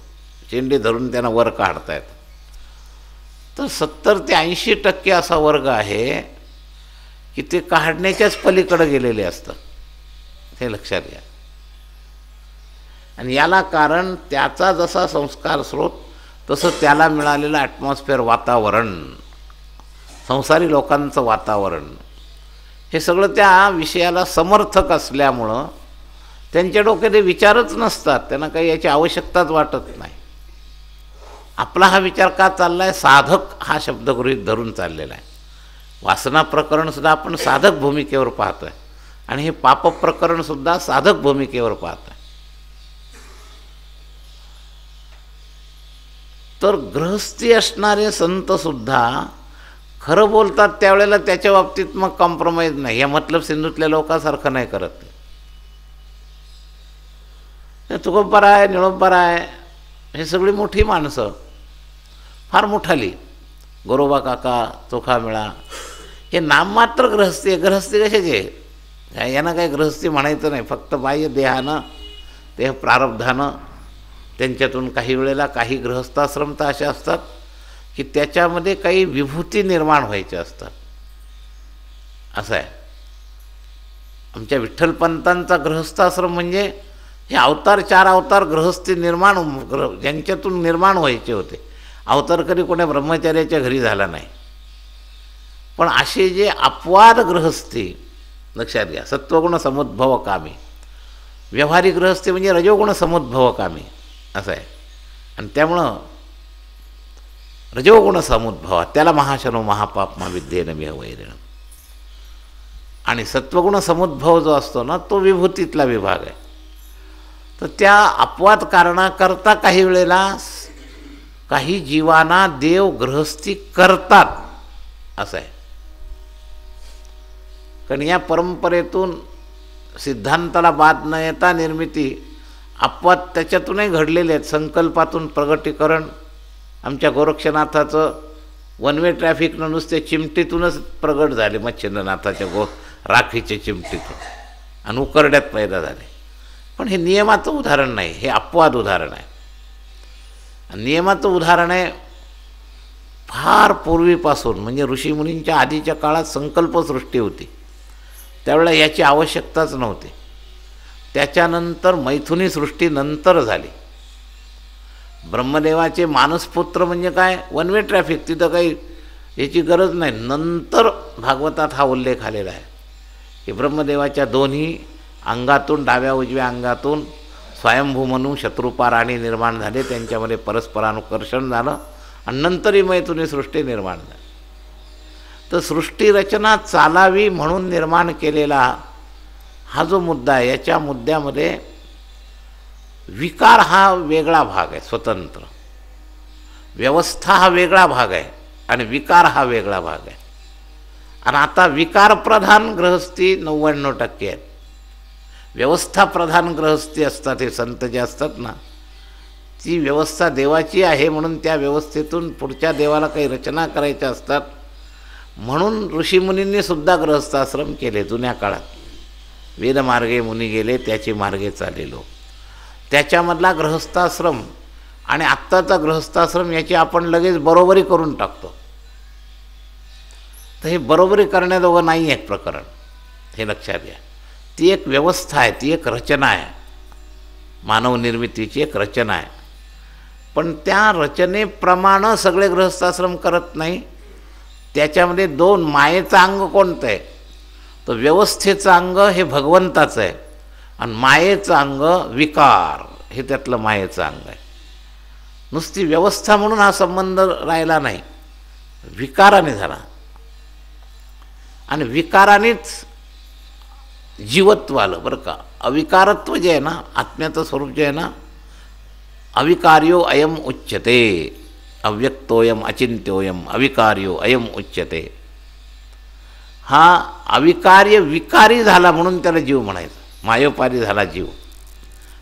शेंडी धरून त्यांना वर काढता येतं. तर 70 ते 80% असा वर्ग आहे की ते काढण्याच्याच पलीकडे गेलेले असतात, हे लक्षात घ्या. आणि याला कारण त्याचा जसा संस्कार स्रोत तसं त्याला मिळालेलं ॲटमॉस्फिअर, वातावरण, संसारी लोकांचं वातावरण, हे सगळं त्या विषयाला समर्थक असल्यामुळं त्यांच्या डोक्यात विचारच नसतात. त्यांना काही याची आवश्यकताच वाटत नाही. आपला हा विचार का चालला आहे, साधक हा शब्द गृहीत धरून चाललेला आहे. वासना प्रकरणसुद्धा आपण साधक भूमिकेवर पाहतो आहे आणि हे पाप प्रकरणसुद्धा साधक भूमिकेवर पाहतो आहे. तर गृहस्थी असणारे संतसुद्धा खरं बोलतात त्यावेळेला त्याच्या बाबतीत मग कॉम्प्रोमाइज नाही. या मतलब सिंधूतल्या लोकांसारखं नाही करत. तुकोबा आहे, निळोबा आहे, हे सगळी मोठी माणसं, फार मोठाली, गोरोबा काका, चोखामेळा, हे नाममात्र गृहस्थी आहे. गृहस्थी कशाची आहे, यांना काही गृहस्थी म्हणायचं नाही. फक्त बाह्य देहानं, देह प्रारब्धानं, त्यांच्यातून काही वेळेला काही गृहस्थाश्रम तर असे असतात की त्याच्यामध्ये काही विभूती निर्माण व्हायच्या असतात. असं आहे. आमच्या विठ्ठलपंतांचा गृहस्थाश्रम म्हणजे हे अवतार 4 अवतार गृहस्थी निर्माण ज्यांच्यातून निर्माण व्हायचे होते. अवतार कधी कोण्या ब्रह्मचार्याच्या घरी झाला नाही. पण असे जे अपवाद गृहस्थी लक्षात घ्या. सत्वगुण समुद्भव कामी, व्यवहारिक गृहस्थी म्हणजे रजोगुण समुद्भव कामी असं आहे. आणि त्यामुळं रजोगुण समुद्भव त्याला महाशनो महापापमा विद्येन विहवैरण. आणि सत्वगुण समुद्भव जो असतो ना तो विभूतीतला विभाग आहे. तर त्या अपवाद कारणाकरता काही वेळेला काही जीवांना देव गृहस्थी करतात असं आहे. कारण या परंपरेतून सिद्धांताला बाद न येता निर्मिती अपवाद त्याच्यातूनही घडलेले आहेत. संकल्पातून प्रगटीकरण आमच्या गोरक्षनाथाचं वन वे ट्रॅफिकनं नुसते चिमटीतूनच प्रगट झाले. मच्छिंद्रनाथाच्या राखीच्या चिमटीतून आणि उकरड्यात पैदा झाले. पण हे नियमाचं उदाहरण नाही, हे अपवाद उदाहरण आहे. नियमाचं उदाहरण आहे फार पूर्वीपासून, म्हणजे ऋषीमुनींच्या आधीच्या काळात संकल्पसृष्टी होती, त्यावेळेला याची आवश्यकताच नव्हती. त्याच्यानंतर मैथुनी सृष्टी नंतर झाली. ब्रह्मदेवाचे मानसपुत्र म्हणजे काय, वन वे ट्रॅफिक, तिथं काही याची गरज नाही. नंतर भागवतात हा उल्लेख आलेला आहे की ब्रह्मदेवाच्या दोन्ही अंगातून, डाव्या उजव्या अंगातून स्वयंभू म्हणून शत्रुपाराणी निर्माण झाले, त्यांच्यामध्ये परस्परानुकर्षण झालं आणि नंतरही मैथुनी सृष्टी निर्माण झाली. तर सृष्टी रचना चालावी म्हणून निर्माण केलेला हा जो मुद्दा आहे, याच्या मुद्द्यामध्ये विकार हा वेगळा भाग आहे, स्वतंत्र. व्यवस्था हा वेगळा भाग आहे आणि विकार हा वेगळा भाग आहे. आणि आता विकारप्रधान गृहस्थी 99% आहेत. व्यवस्था प्रधान गृहस्थी असतात, हे संत जे असतात ना, ती व्यवस्था देवाची आहे म्हणून त्या व्यवस्थेतून पुढच्या देवाला काही रचना करायच्या असतात. म्हणून ऋषीमुनींनी सुद्धा गृहस्थाश्रम केले जुन्या काळात. वेदमार्गे मुनी गेले, त्याची मार्गे चालेलो. त्याच्यामधला गृहस्थाश्रम आणि आत्ताचा गृहस्थाश्रम याची आपण लगेच बरोबरी करून टाकतो. तर हे बरोबरी करण्याजोगं नाही आहे प्रकरण, हे लक्षात घ्या. ती एक व्यवस्था आहे, ती एक रचना आहे, मानव निर्मितीची एक रचना आहे. पण त्या रचनेप्रमाणे सगळे गृहस्थाश्रम करत नाही. त्याच्यामध्ये 2, मायेचं अंग कोणतं आहे, तर व्यवस्थेचं अंग हे भगवंताचं आहे आणि मायेचं अंग विकार हे त्यातलं मायेचं अंग आहे. नुसती व्यवस्था म्हणून हा संबंध राहिला नाही, विकाराने झाला. आणि विकारानेच जीवत्व आलं बरं का. अविकारत्व जे आहे ना, आत्म्याचं स्वरूप जे आहे ना, अविकार्यो अयम उच्यते, अव्यक्तोयम अचिंत्योयम अविकार्यो अयम उच्यते. हा अविकार्य विकारी झाला म्हणून त्याला जीव म्हणायचं. मायोपाधी झाला जीव,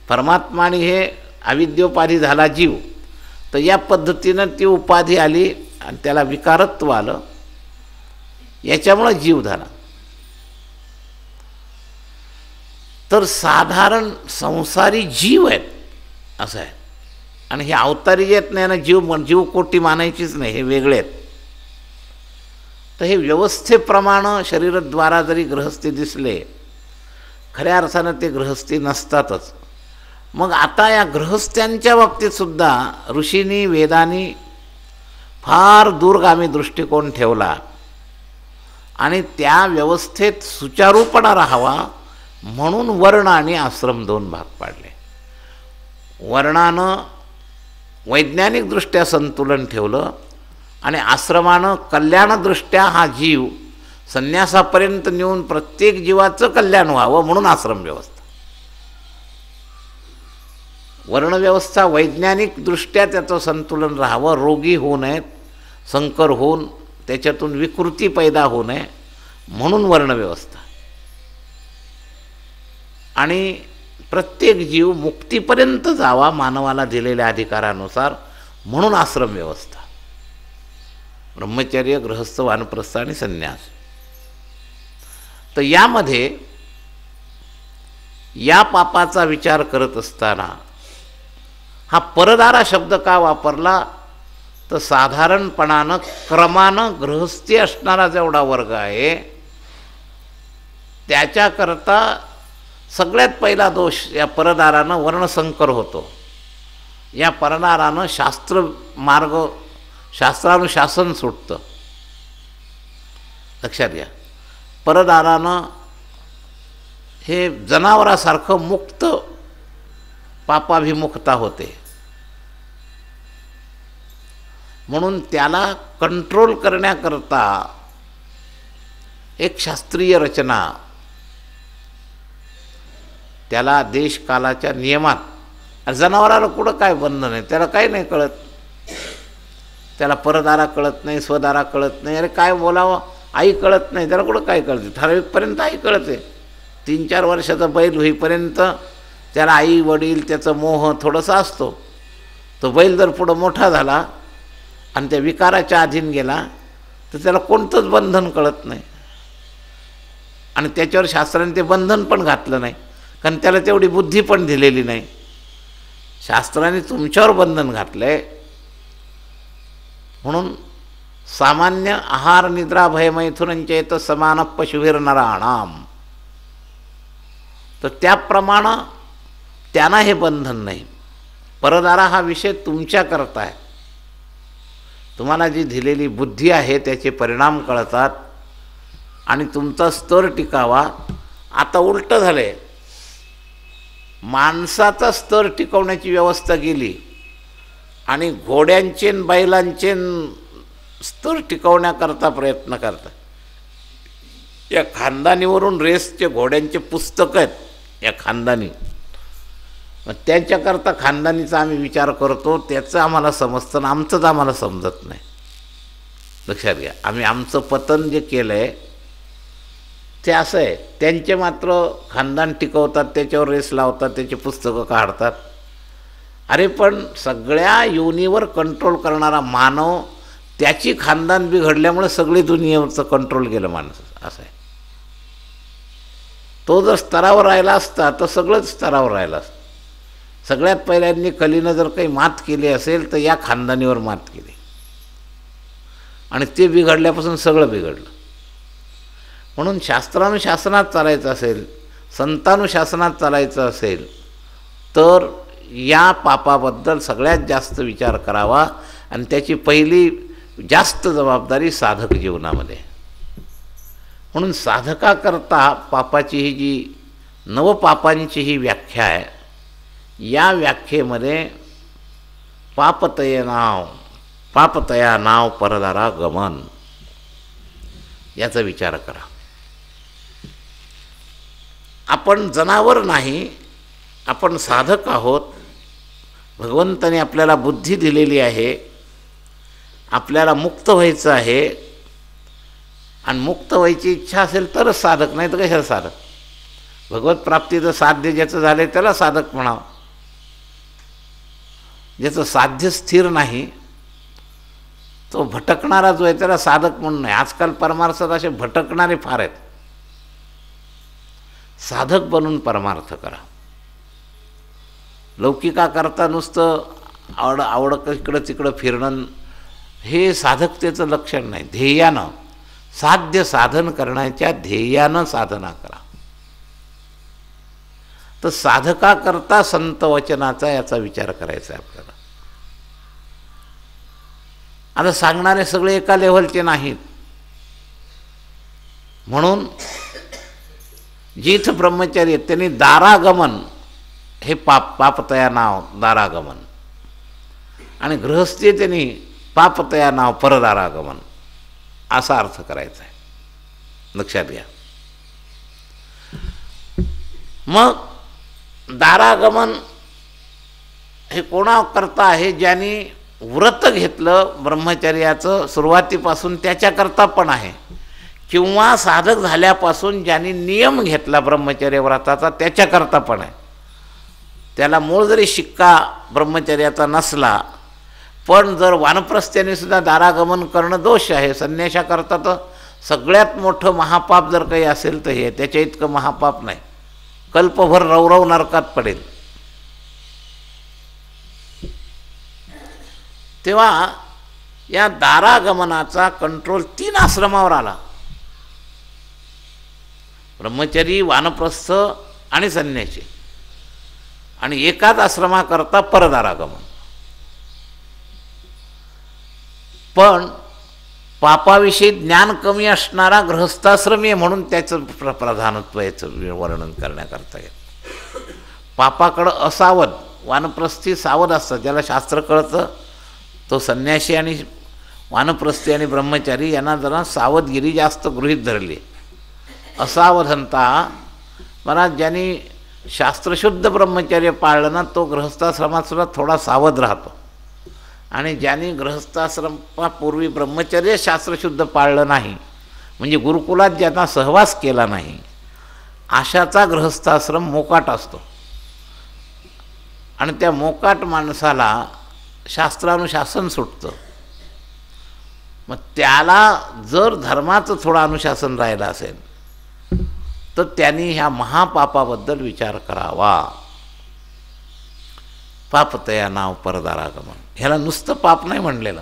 परमात्माने हे अविद्योपाधी झाला जीव. तर या पद्धतीनं ती उपाधी आली आणि त्याला विकारत्व आलं, याच्यामुळं जीव झाला. तर साधारण संसारी जीव आहेत असं आहे. आणि हे अवतारी जे आहेत नाही ना, जीवकोटी मानायचीच नाही, हे वेगळे आहेत. तर हे व्यवस्थेप्रमाणे शरीरद्वारा जरी गृहस्थी दिसले, खऱ्या अर्थानं ते गृहस्थी नसतातच. मग आता या गृहस्थ्यांच्या बाबतीतसुद्धा ऋषींनी, वेदांनी फार दूरगामी दृष्टिकोन ठेवला आणि त्या व्यवस्थेत सुचारूपणा राहावा म्हणून वर्ण आणि आश्रम 2 भाग पाडले. वर्णानं वैज्ञानिकदृष्ट्या संतुलन ठेवलं आणि आश्रमानं कल्याणदृष्ट्या हा जीव संन्यासापर्यंत नेऊन प्रत्येक जीवाचं कल्याण व्हावं म्हणून आश्रम व्यवस्था. वर्णव्यवस्था वैज्ञानिकदृष्ट्या त्याचं संतुलन राहावं, रोगी होऊ नयेत, संकर होऊन त्याच्यातून विकृती पैदा होऊ नये म्हणून वर्णव्यवस्था. आणि प्रत्येक जीव मुक्तीपर्यंत जावा मानवाला दिलेल्या अधिकारानुसार म्हणून आश्रम व्यवस्था. ब्रह्मचर्य, गृहस्थ, वानप्रस्थ आणि संन्यास. तर यामध्ये या पापाचा विचार करत असताना हा परदारा शब्द का वापरला, तर साधारणपणानं क्रमानं गृहस्थी असणारा जेवढा वर्ग आहे त्याच्याकरता सगळ्यात पहिला दोष या परदारानं वर्णसंकर होतो. या परदारानं शास्त्रानुशासन सुटतं. लक्षात घ्या, परदारानं हे जनावरासारखं मुक्त पापाभिमुखता होते. म्हणून त्याला कंट्रोल करण्याकरता एक शास्त्रीय रचना, त्याला देशकालाच्या नियमात. जनावराला कुठं काय बंधन आहे, त्याला काही नाही कळत. त्याला परदारा कळत नाही, स्वदारा कळत नाही. अरे काय बोलावं, आई कळत नाही, त्याला कुठं काय कळते. ठराविकपर्यंत आई कळते. 3-4 वर्षाचा बैल होईपर्यंत त्याला आई वडील त्याचा मोह थोडासा असतो. तो बैल जर पुढं मोठा झाला आणि त्या विकाराच्या अधीन गेला तर त्याला कोणतंच बंधन कळत नाही. आणि त्याच्यावर शास्त्राने ते बंधन पण घातलं नाही, कारण त्याला तेवढी बुद्धी पण दिलेली नाही. शास्त्राने तुमच्यावर बंधन घातलं आहे. म्हणून सामान्य आहार निद्रा भयमैथुनंचेत समान पशुभिर्नराणाम, तर त्याप्रमाणे त्यांना हे बंधन नाही. परदारा हा विषय तुमच्याकरता आहे. तुम्हाला जी दिलेली बुद्धी आहे त्याचे परिणाम कळतात आणि तुमचा स्तर टिकावा. आता उलटं झालं आहे, माणसाचा स्तर टिकवण्याची व्यवस्था केली आणि घोड्यांचे बैलांचे स्तर टिकवण्याकरता प्रयत्न करतात. या खानदानीवरून रेसचे घोड्यांचे पुस्तकं आहेत या खानदानी. मग त्यांच्याकरता खानदानीचा आम्ही विचार करतो, त्याचं आम्हाला समजतं ना, आमचंच आम्हाला समजत नाही. लक्षात घ्या, आम्ही आमचं पतन जे केलं आहे ते असं आहे. त्यांचे मात्र खानदान टिकवतात, त्याच्यावर रेस लावतात, त्याची पुस्तकं काढतात. अरे पण सगळ्या योनीवर कंट्रोल करणारा मानव, त्याची खानदान बिघडल्यामुळे सगळी दुनियेवरचं कंट्रोल गेलं माणसं. असं आहे. तो जर स्तरावर राहिला असता तर सगळंच स्तरावर राहिलं असतं. सगळ्यात पहिल्यांनी कलीनं जर काही मात केली असेल तर या खानदानीवर मात केली आणि ते बिघडल्यापासून सगळं बिघडलं. म्हणून शास्त्रानुशासनात चालायचं असेल, संतानुशासनात चालायचं असेल तर या पापाबद्दल सगळ्यात जास्त विचार करावा आणि त्याची पहिली जास्त जबाबदारी साधक जीवनामध्ये. म्हणून साधकाकरता पापाची ही जी नवपापांची ही व्याख्या आहे, या व्याख्येमध्ये पापतया नाव परदारा गमन याचा विचार करा. आपण जनावर नाही, आपण साधक आहोत. भगवंताने आपल्याला बुद्धी दिलेली आहे, आपल्याला मुक्त व्हायचं आहे आणि मुक्त व्हायची इच्छा असेल तरच साधक, नाही तर कशाला साधक. भगवत प्राप्तीचं साध्य ज्याचं झालं त्याला साधक म्हणावं. ज्याचं साध्य स्थिर नाही तो भटकणारा जो आहे त्याला साधक म्हणून नाही. आजकाल परमार्थात असे भटकणारे फार आहेत. साधक बनून परमार्थ करा. लौकिकाकरता नुसतं आवड इकडं तिकडं फिरणं हे साधकतेचं लक्षण नाही. ध्येयानं, साध्य साधन करण्याच्या ध्येयानं साधना करा. तर साधकाकरता संत वचनाचा याचा विचार करायचा आहे आपल्याला. आता सांगणारे सगळे एका लेव्हलचे नाहीत. म्हणून जिथं ब्रह्मचारी आहेत त्यांनी दारागमन हे पापतया नाव दारागमन, आणि गृहस्थी त्यांनी पापतया नाव परदारागमन असा अर्थ करायचा आहे. लक्षात घ्या. मग दारागमन हे कोणाकरता आहे? ज्यांनी व्रत घेतलं ब्रह्मचर्याचं सुरुवातीपासून त्याच्याकरता पण आहे, किंवा साधक झाल्यापासून ज्यांनी नियम घेतला ब्रह्मचर्य व्रताचा त्याच्याकरता पण आहे. त्याला मूळ जरी शिक्का ब्रह्मचर्याचा नसला पण जर वानप्रस्थ्याने सुद्धा दारागमन करणं दोष आहे. संन्याशाकरता तर सगळ्यात मोठं महापाप जर काही असेल तर हे, त्याच्या इतकं महापाप नाही. कल्पभर रवरव नरकात पडेल. तेव्हा या दारागमनाचा कंट्रोल 3 आश्रमावर आला. ब्रह्मचरी, वानप्रस्थ आणि संन्यासी, आणि एकाच आश्रमाकरता परदारागमन. पण पापाविषयी ज्ञान कमी असणारा गृहस्थाश्रमी आहे म्हणून त्याचं प्रधानत्व याचं वर्णन करण्याकरता येतं. पापाकडं असावध, वानप्रस्थी सावध असतं. ज्याला शास्त्र कळतं तो संन्यासी आणि वानप्रस्थी आणि ब्रह्मचारी यांना जरा सावधगिरी जास्त गृहीत धरली. असावधनता महाराज ज्यांनी शास्त्रशुद्ध ब्रह्मचर्य पाळलं ना तो गृहस्थाश्रमात सुद्धा थोडा सावध राहतो, आणि ज्यांनी गृहस्थाश्रमापूर्वी ब्रह्मचर्य शास्त्रशुद्ध पाळलं नाही, म्हणजे गुरुकुलात ज्यांना सहवास केला नाही, अशाचा गृहस्थाश्रम मोकाट असतो. आणि त्या मोकाट माणसाला शास्त्रानुशासन सुटतं. मग त्याला जर धर्माचं थोडं अनुशासन राहिलं असेल तर त्यांनी ह्या महापापाबद्दल विचार करावा. पापतया नाव परदारागमन. ह्याला नुसतं पाप नाही म्हणलेलं,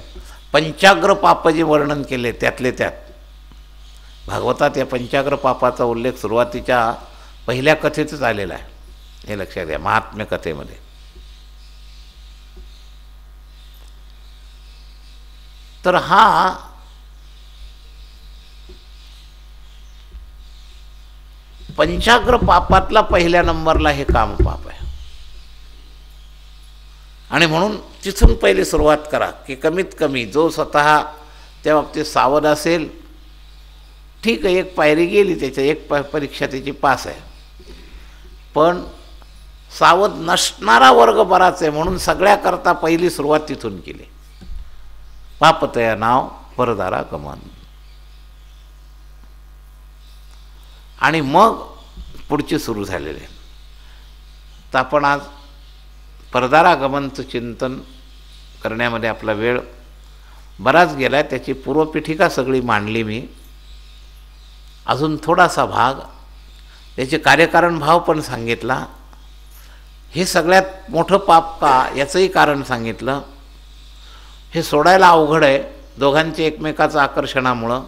पंचाग्र पाप जे वर्णन केले त्यातले त्यात भागवतात या पंचाग्र पापाचा उल्लेख सुरुवातीच्या पहिल्या कथेतच आलेला आहे. हे लक्षात घ्या, महात्म्य कथेमध्ये. तर हा पंचाग्र पापातला पहिल्या नंबरला हे काम पाप आहे. आणि म्हणून तिथून पहिली सुरुवात करा की कमीत कमी जो स्वतः त्या बाबतीत सावध असेल, ठीक आहे, एक पायरी गेली, त्याच्या एक परीक्षा त्याची पास आहे. पण सावध नसणारा वर्ग बराच आहे, म्हणून सगळ्याकरता पहिली सुरुवात तिथून केली. पापतया नाव परदारागमन. आणि मग पुढचे सुरू झालेले. तर आपण आज परदारागमनचं चिंतन करण्यामध्ये आपला वेळ बराच गेला आहे. त्याची पूर्वपीठिका सगळी मांडली मी. अजून थोडासा भाग त्याचे कार्यकारण भाव पण सांगितला. हे सगळ्यात मोठं पाप का याचंही कारण सांगितलं. हे सोडायला अवघड आहे दोघांचे एकमेकाचं आकर्षणामुळं,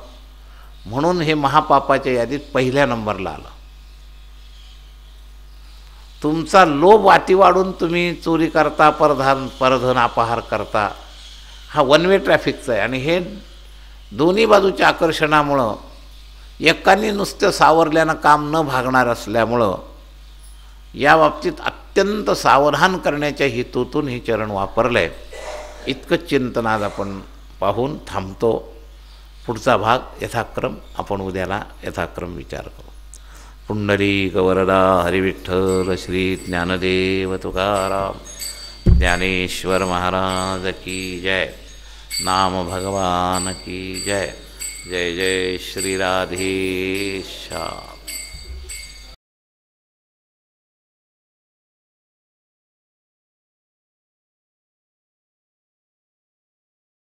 म्हणून हे महापापाच्या यादीत पहिल्या नंबरला आलं. तुमचा लोभ वाटी वाढून तुम्ही चोरी करता, परधन अपहार करता, हा वन वे ट्रॅफिकचा आहे. आणि हे दोन्ही बाजूच्या आकर्षणामुळं एकाने नुसतं सावरल्यानं काम न भागणार असल्यामुळं या बाबतीत अत्यंत सावधान करण्याच्या हेतूतून हे चरण वापरलं आहे. इतकंच चिंतन आज आपण पाहून थांबतो. पुढचा भाग यथाक्रम आपण उद्याला यथाक्रम विचार करू. पुंडलिक वरदा हरिविठ्ठल श्री ज्ञानदेव तुकाराम ज्ञानेश्वर महाराज की जय. नाम भगवान की जय. जय जय श्री राधेश्याम.